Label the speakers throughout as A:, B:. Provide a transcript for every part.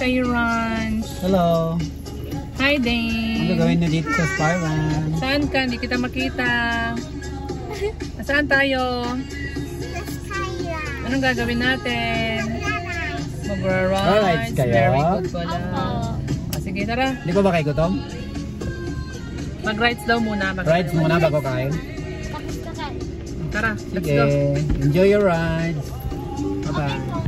A: Sky Ranch.
B: Hello.
A: Hi, Dane.
B: Ano gawin niyo dito sa Sky Ranch?
A: Saan ka? Hindi kita makita. Saan tayo? Anong gagawin natin? Magra-rides. Very good pala. Sige, tara.
B: Hindi pa ba kayo gutom?
A: Mag-rides daw muna.
B: Rides muna bago kain?
A: Tara, let's
B: Sige.
A: go.
B: Enjoy your rides. Bye-bye.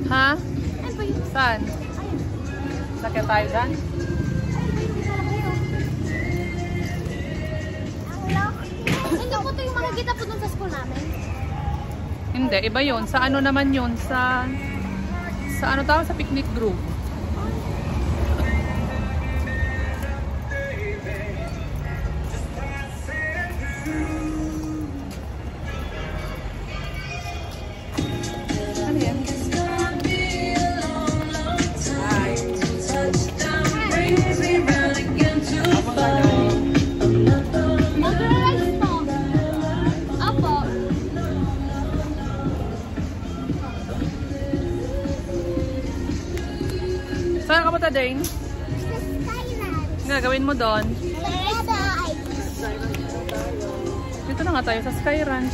B: Ha? Saan? Sakit tayo dyan?
C: Hindi po ito yung makikita po dun sa school namin?
A: Hindi, iba yun. Sa ano naman yun? Sa ano tawag? Sa picnic group. Saan ka punta, Dane? Nga, gawin mo doon. Dito na nga tayo sa Sky Ranch.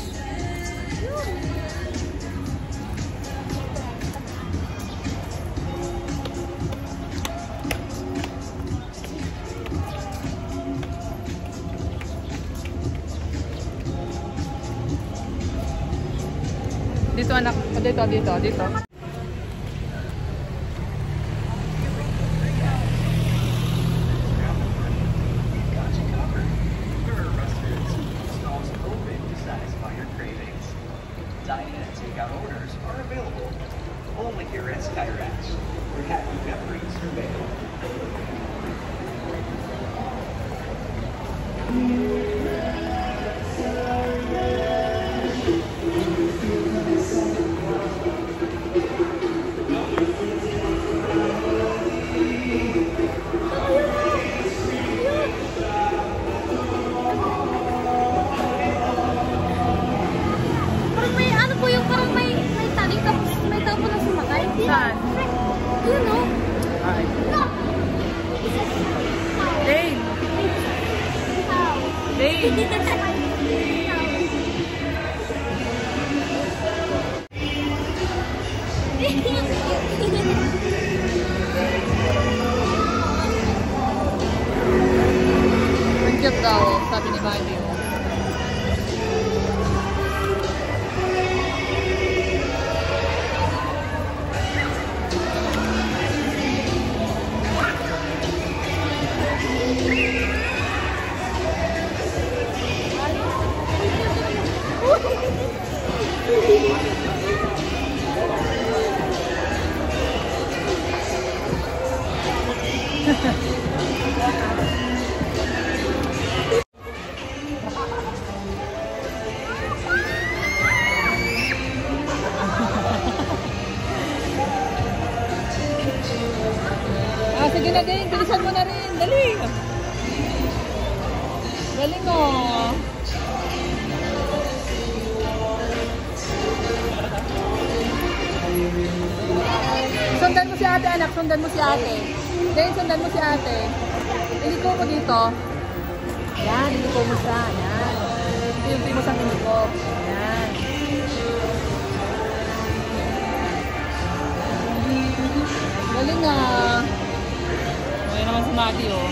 A: Dito anak, dito.
D: Dining and takeout orders are available only here at Sky Ranch, where happy memories are made.
A: Saan?
C: Yun o.
A: Ay. Dane! Dane! Ang cute daw, sabi ni Manny. Sige na din, bilisan mo na rin. Dali! Galing mo! Sundan mo si ate, anak. Sundan mo si ate. Dahil sundan mo si ate. Iliko mo dito. Yan, iliko mo siya. Yan. Iliko mo sa iliko. Yan. Galing nga. Ngayon naman si Mati, oh.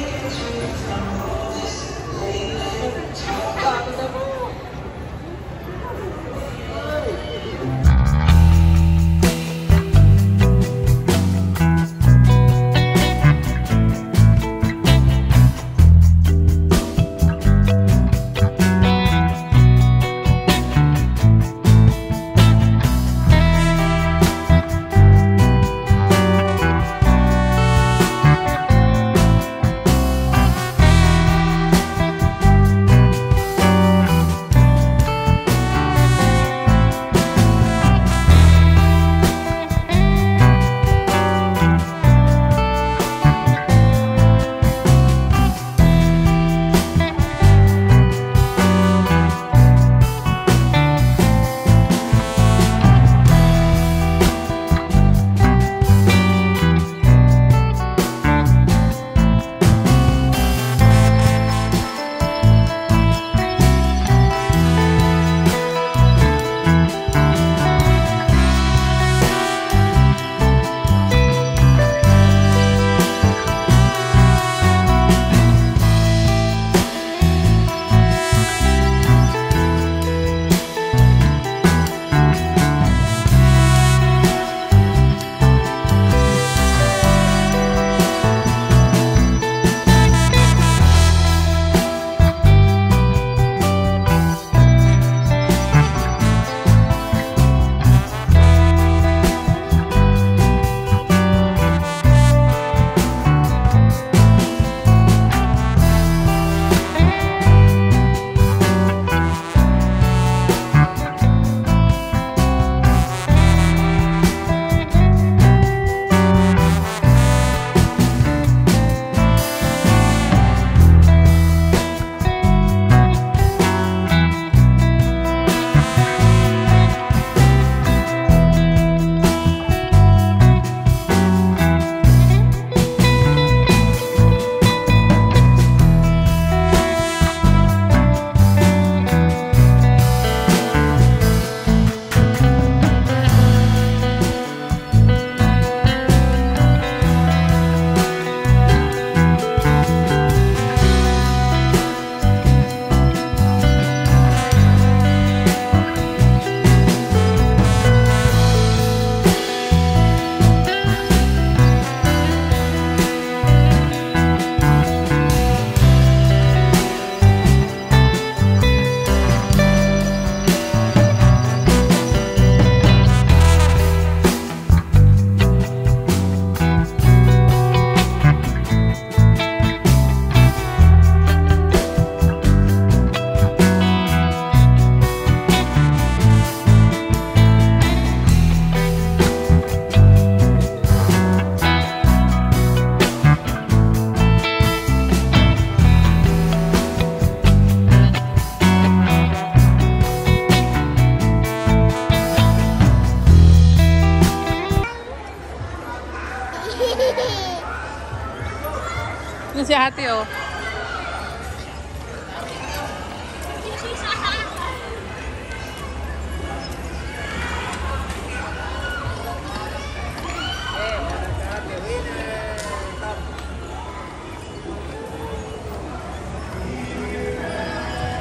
A: Ano si ate oh?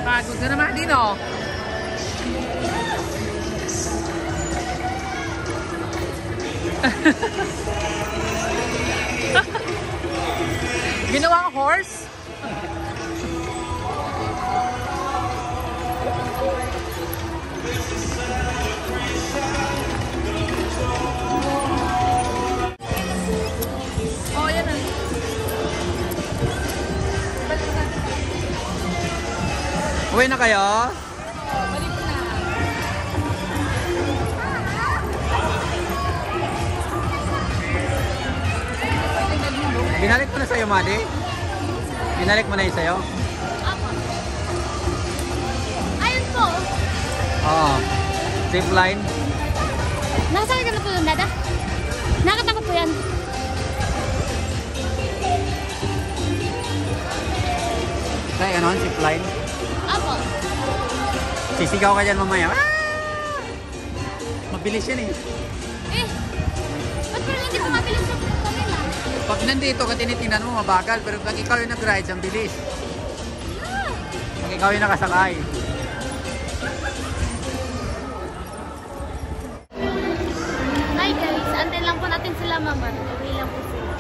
A: Pagod na naman din oh. Ginawang horse? Oh, yan na.
B: Uwi na kayo?
A: Balik na.
B: Binalik mo na sa'yo, Madi? Binalik mo na yun sa'yo?
C: Apo. Ayun po.
B: Oo. Zipline?
C: Nakasakay ka na po doon, Dada? Nakatakot po yan.
B: Kaya ganon, zipline?
C: Apo.
B: Sisigaw ka dyan mamaya. Ah! Mabilis yan eh.
C: Eh, ba't parang hindi po mabilis sa kanila?
B: Pag nandito ka tinitingnan mo, mabagal. Pero pag ikaw yung nag-ride, ang bilis. Pag ikaw yung nakasakay.
C: Hi guys, antayin lang po natin sila mama. Uwi lang po sila.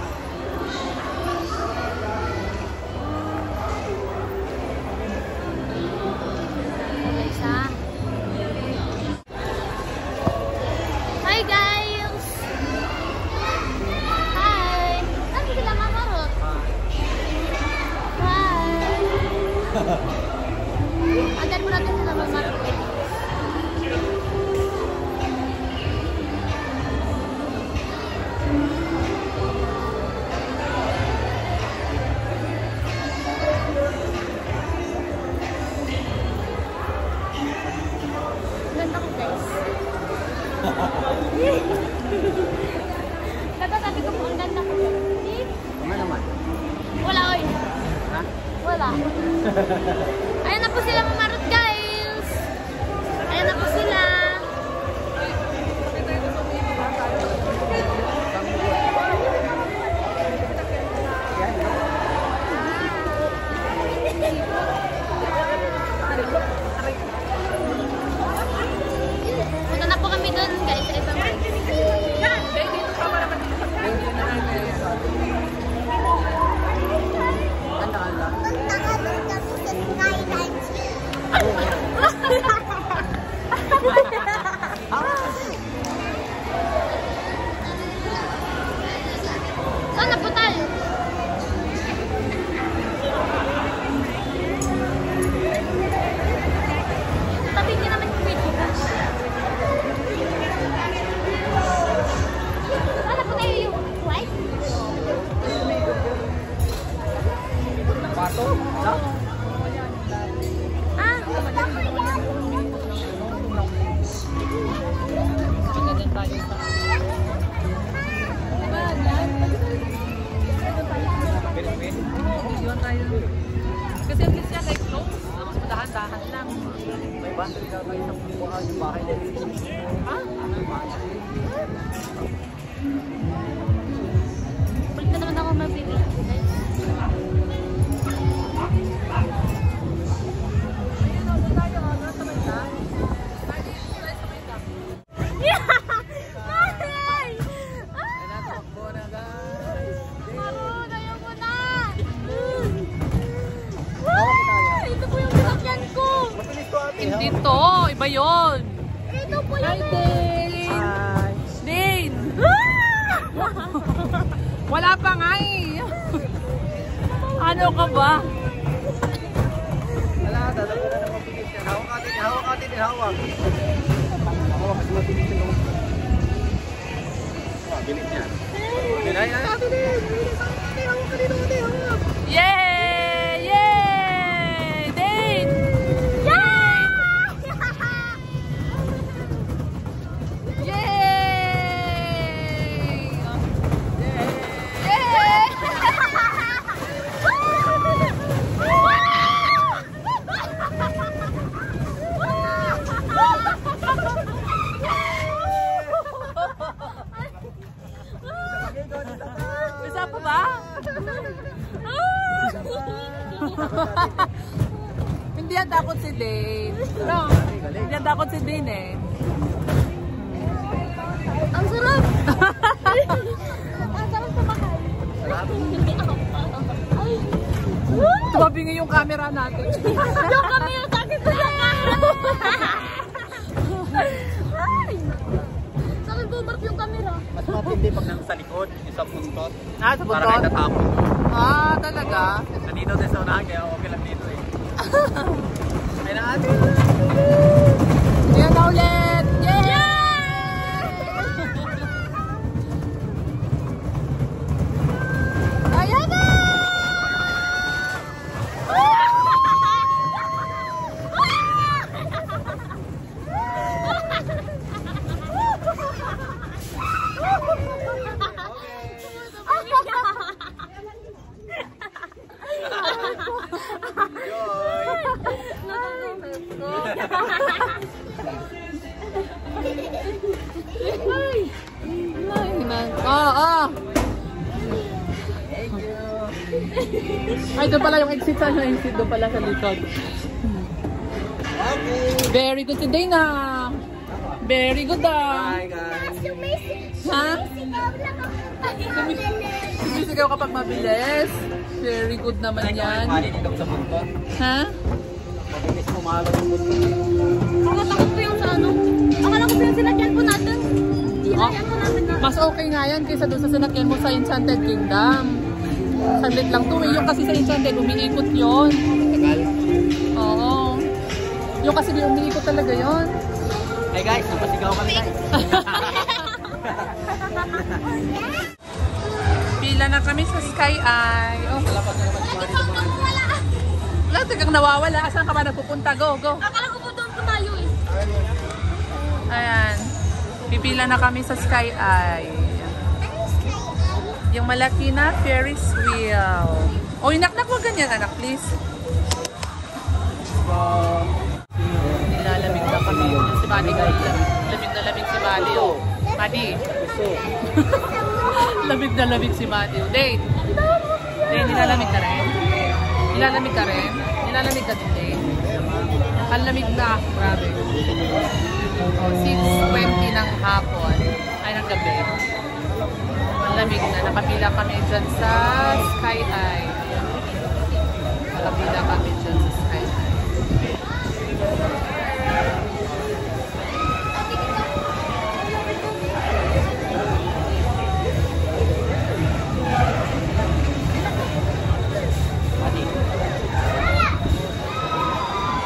C: Guys, ha? Hi guys! Hi! Saan sila mama Rot? Hi! Antayin po natin sila mama Rot. Ganda ko guys. Natasabi ko po ang ganda ko.
B: Ano naman?
C: Wala oy.
B: Ha?
C: Wala. Ayan na po sila mamarot guys. Ayan na po sila. Punta na po kami doon guys. Sa ibang saan na po tayo? Tabi niya naman yung video ka. Saan na po tayo yung white?
B: Pato? No?
C: Ah!
A: Magandang tayo sa... Diba, yan? Videoan tayo. Kasi at least yan, like close. Tapos madahan-dahan lang.
B: May bundle ka kayo sa bukas yung bahay na rin.
A: Ha?
C: Balik na naman ako mabili. Guys.
A: Ayun, doon tayo. Doon naman na. yun?
C: Ito po
A: Hi,
C: yun.
A: Dane!
B: Hi!
A: Dane! Wala pa nga eh. Ano ka ba?
B: Wala, dalawa na naman pinis yan. Hawak natin, hawak natin, hawak. Hawak, kasi mabilis yan. Bilis niya. Ay, natin din. Hawak ka din natin, hawak.
A: Yay! Yay! Dane! Isa pa ba? Hindi yan takot si Dane. No, hindi yan takot si Dane eh.
C: Ang sarap! Ang sarap sumakay.
A: Tumabi nga yung camera natin.
C: Yung camera sa akin sa camera! Sa akin bumarap yung camera.
B: Mas matindi pag nasa likod, yung sa puntot.
A: Ah, sa
B: Para kayo
A: buntot?
B: tatapon.
A: Ah, talaga?
B: Nandito din sa unahan, kaya okay lang dito eh. Ay na ate!
A: Ayan na ulit! Yay!
C: Ayan na!
A: Ay, doon pala yung exit. Saan yung exit? Doon pala sa likod. Very good today na. Very good ah.
B: Hi guys!
A: Ha? Sumisigaw kapag mabilis. Very good naman yan.
B: Mali dito sa puntot.
A: Ha?
B: Mabilis pumalo ng puntot.
C: Nakatakot ko yung sa ano. Akala ko po yung sinakyan po natin. Sinakyan po namin na.
A: Mas okay nga yan kaysa doon sa sinakyan mo sa Enchanted Kingdom. Saglit lang to eh. Yung kasi sa Enchanted, umiikot yun.
B: Tagal.
A: Oo. Yung kasi umiikot talaga yun.
B: Hey guys, napasigaw kami guys.
A: Pila na kami sa Sky Eye. Oh.
B: Lapag na naman si Mari dumaan.
A: Wala, tagang nawawala. Asan ka ba nagpupunta? Go, go.
C: Akala ko po doon tumayo eh.
A: Ayan. Pipila na kami sa Sky Eye. Yung malaki na Ferris wheel. O, inaknak mo ganyan, anak, please. Nilalamig na kami. Si Buddy, guys. Lamig na lamig si Buddy, oh. Buddy. Lamig na lamig si Buddy. Dane. Dane, nilalamig ka rin? Nilalamig ka rin? Nilalamig ka din, Dane? Ang lamig na. Grabe. Oh, 6:20 ng hapon. Ay, ng gabi. Ang lamig na. Nakapila kami dyan sa Sky Eye. Nakapila kami dyan sa Sky Eye.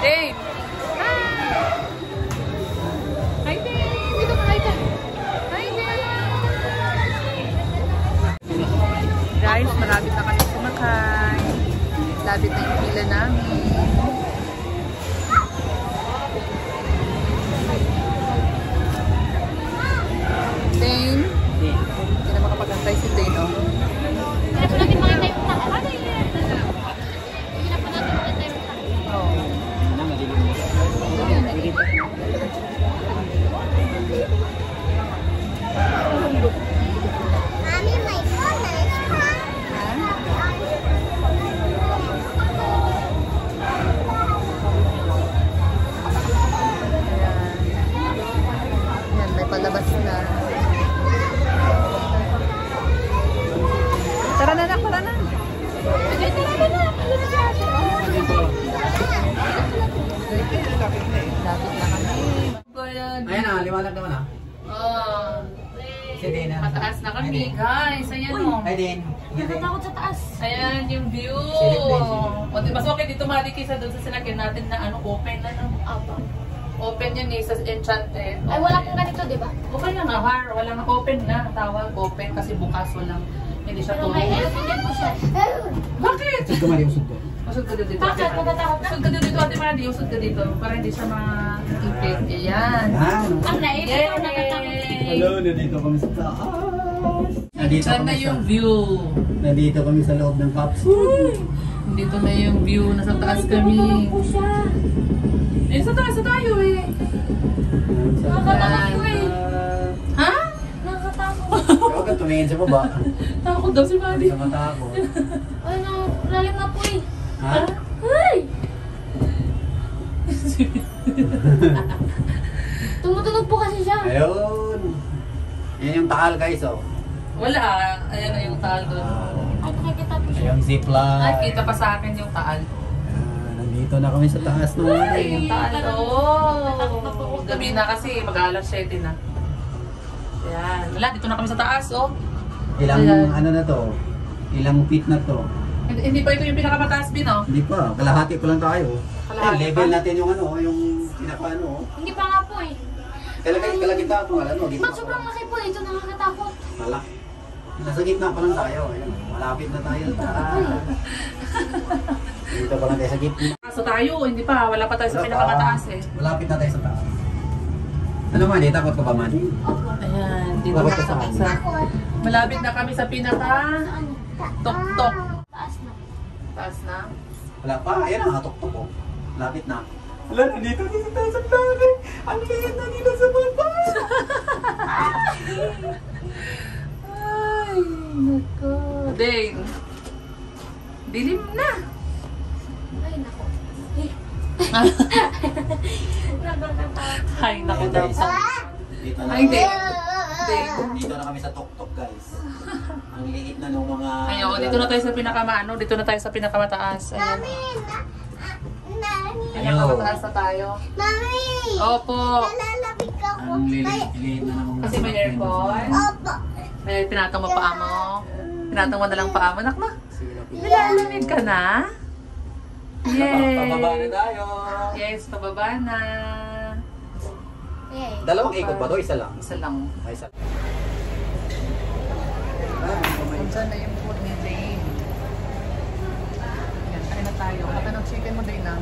A: Dane! Hi, Dane! Dito ka, hi ka! Hi, Dane! Guys, marami na kami kumakain. Labit na yung pila namin. yan.
B: Ayan na, liwanag naman ah.
A: Oh.
B: Si Dana.
A: Mataas na kami, guys. Ayan o.
B: Hi, Din.
C: Nakatakot sa taas.
A: Ayan yung view.
B: Silip din, silip.
A: O, di mas okay dito Madi kaysa doon sa sinagyan natin na ano, open na no?
C: Opo.
A: Open yan eh, sa Enchanted.
C: Ay, wala pong ganito, di ba?
A: Okay lang na, Har. Walang open na. Tawag open kasi bukas walang, hindi siya
C: Pero
A: tulog.
C: may aircon din po siya.
A: Bakit?
B: Usod ka mali, usod ko.
A: Usod ka dito.
C: Bakit? Natatakot na?
A: Usod ka dito, Ate Madi. Usod ka dito. Para hindi siya maipit. Ayan.
B: Yan.
C: Ang naipit ako, natatakot.
B: Hello, nandito kami sa taas. Nandito
A: Saan na
B: kami
A: yung
B: sa...
A: view?
B: Nandito kami sa loob ng Pops.
A: Dito na yung view. Nasa taas kami.
C: Po siya.
A: Eh, sa taas na tayo eh.
C: Nakakatakot po eh.
A: Ha?
C: Nakakatakot.
B: Huwag kang tumingin sa baba.
A: Takot daw si Madi.
B: Sa mata ako.
C: Ay, lalim na po eh.
B: Ha?
C: Ay! Tumutunog po kasi siya.
B: Ayun. Yan yung takal guys oh.
A: Wala. Ayan na yung taal doon.
C: Ay, nakikita po siya.
B: Ayun zipline.
A: Ay, kita pa sa akin yung taal.
B: Nandito na kami sa taas ng
A: Ay, yung taal. Oh. Gabi na kasi. Mag-aalas 7 na. Ayan. Wala, dito na kami sa taas, oh.
B: Ilang
A: Ayan.
B: ano na to? Ilang feet na to?
A: Hindi pa ito yung pinakamataas din, oh.
B: Hindi pa. Kalahati pa lang tayo.
A: Kalahati
B: Level
A: pa?
B: natin yung ano, yung pinaka ano.
C: Hindi pa nga po eh.
B: Kala gitna po, ano, gitna
C: Ba't sobrang laki po ito? Nakakatakot.
B: Wala. Nasa gitna pa lang tayo. Ayun, malapit na tayo. Dito pa lang tayo sa gitna.
A: So tayo, hindi pa. Wala pa tayo sa pinakamataas, eh.
B: Malapit na tayo sa taas. Ano man, takot ka ba man?
A: Ayan, dito
B: Bakit
A: na
B: ka
A: kami
B: saan?
A: sa... Malapit na kami sa pinaka...
C: Ano?
A: Tok-tok.
C: Taas na.
A: Taas na.
B: Wala pa, ayan ang hatok-tok ko. Malapit na. Wala, nandito tayo sa plano. Ang liit na nila sa baba.
A: Ay, nako. Dane. Dilim na.
C: Ay, nako. Nakakatakot.
A: Ay, nako
B: Ayan,
A: daw.
B: guys. Dito na,
A: Ay, Dane. Dane.
B: dito na kami sa tok-tok guys. Ang liit na ng mga...
A: Ayun, dito na tayo sa pinakamaano. Dito na tayo sa pinakamataas. Ayan. Pinakamataas na tayo.
C: Mami!
A: Opo.
C: Nalalapit ako.
B: Ang liit na ng mga...
A: Kasi may aircon.
C: Opo.
A: May pinatong mo paa mo. Pinatong mo na lang paa mo. Nak na. Nilalamig ka na?
B: Pababa na
A: Yay!
B: tayo.
A: Yes, pababa na.
C: Yay.
B: Dalawang ikot ba to? Isa lang.
A: Isa lang.
B: Ay, isa.
A: Diyan na yung food ni Dane. Yan, kain na tayo. Kata ng chicken mo, Dane, ah.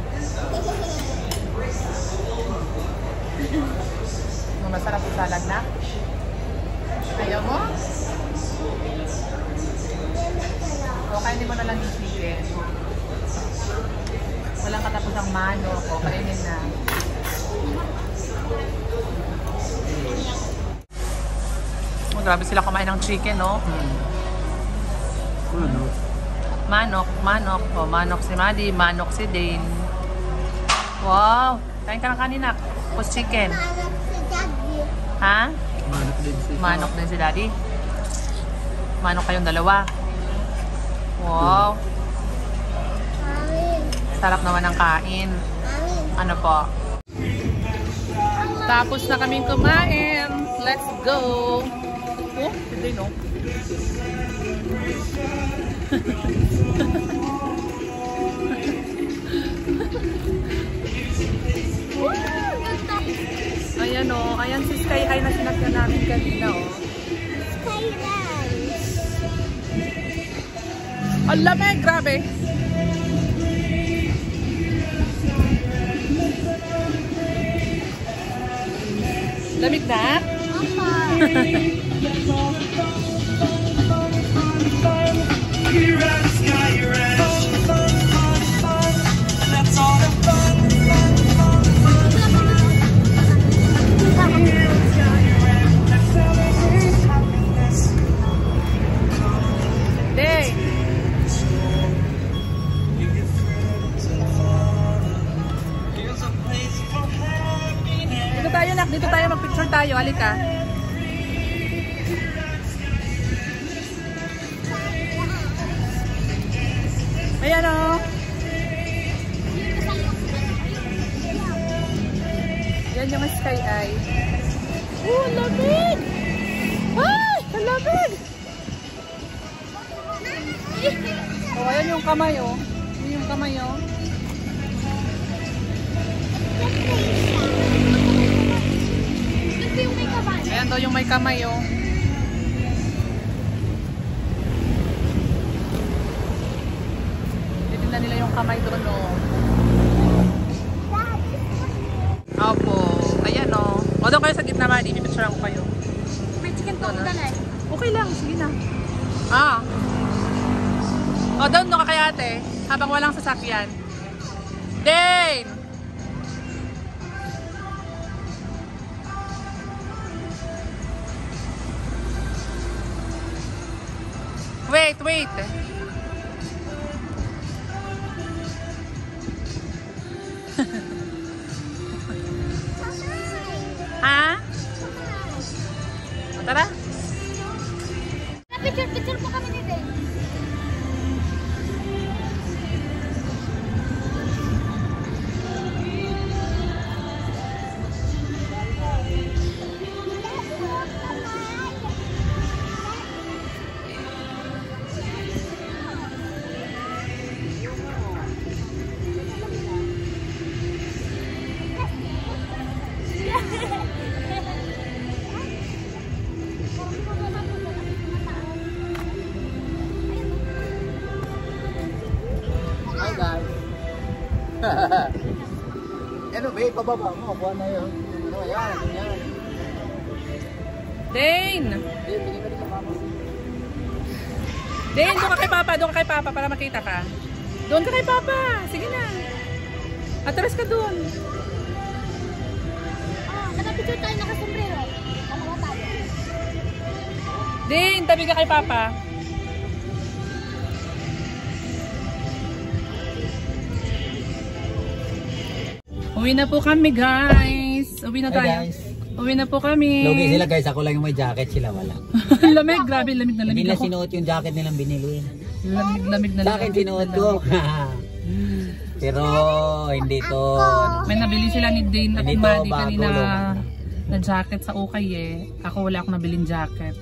A: Masarap yung salad na. Ayaw mo? O, kainin mo na lang yung chicken. Walang katapos ang manok. O, kainin na. Oh, grabe sila kumain ng chicken, no?
B: Ano?
A: Manok, manok. O, manok si Madi, manok si Dane. Wow! Kain ka ng kanina. Tapos chicken.
C: Anak si Daddy.
A: Ha?
B: Manok din siya.
A: Manok din si Daddy. Manok kayong dalawa. Wow!
C: Mami.
A: Sarap naman ang kain.
C: Mami.
A: Ano po? Tapos na kaming kumain. Let's go! Oh, hindi no? Ayan o. Ayan si Sky High na sinakyan namin kanina o.
C: Skyline.
A: Ang lamig! Grabe! Lamig na? Day! Dito tayo nak, dito tayo mag-picture tayo, halika. Ayan o. Yan yung sky eye. Oh, lamig! Ay! Ang lamig! Oh, ayan yung kamay, oh. Ayan yung kamay, oh.
C: Ito yung may kaban.
A: Ayan daw yung may kamay, oh. Titignan nila yung kamay doon, oh. Opo. Ayan, oh. O, doon kayo sa gitna, Madi. Pipicturean ko kayo.
C: May chicken tong dalay.
A: Okay lang. Sige na. Ah. O, doon ka kay ate. Habang walang sasakyan. Dane! Wait, wait. Ha? O, tara.
C: Picture po kami ni Dane.
B: Hi guys. Ano ba, pababa mo, kuha na yun. Ano, yan, yan.
A: Dane! Dane, doon ka kay Papa. Doon ka kay Papa para makita ka. Doon ka kay Papa. Sige na. Atras ka doon.
C: Nakapicture tayo nakasombrero. Dalawa tayo.
A: Dane, tabi ka kay Papa. Uwi na po kami, guys. Uwi na
B: Hi,
A: tayo.
B: guys.
A: Uwi na po kami.
B: Lugi sila guys, ako lang yung may jacket, sila wala.
A: Lamig, grabe, lamig na
B: Hindi
A: lamig
B: na
A: ako.
B: sinuot yung jacket nilang binili.
A: Lamig na
B: Sa akin
A: lamig.
B: sinuot ko. Pero hindi to.
A: May nabili sila ni Dane at
B: Hindi to
A: Maddie
B: bago,
A: kanina
B: lumang.
A: na jacket sa ukay eh. Ako wala akong nabiling jacket.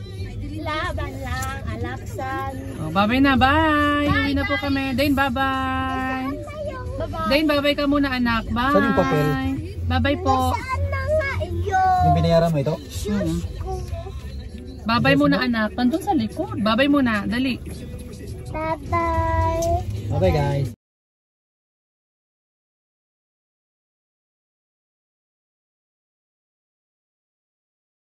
C: Laban lang, alapsan.
A: Oh, bye-bye na, bye! Uwi na po kami. Dane, bye-bye!
C: Bye-bye.
A: Dane, bye-bye ka muna, anak. Bye!
B: Saan yung papel?
A: Bye-bye po.
C: Saan na nga yun?
B: Yung binayaran mo ito?
A: Mm. Bye-bye muna, anak. Nandun sa likod. Bye-bye muna. Dali.
C: Bye-bye.
B: Okay guys.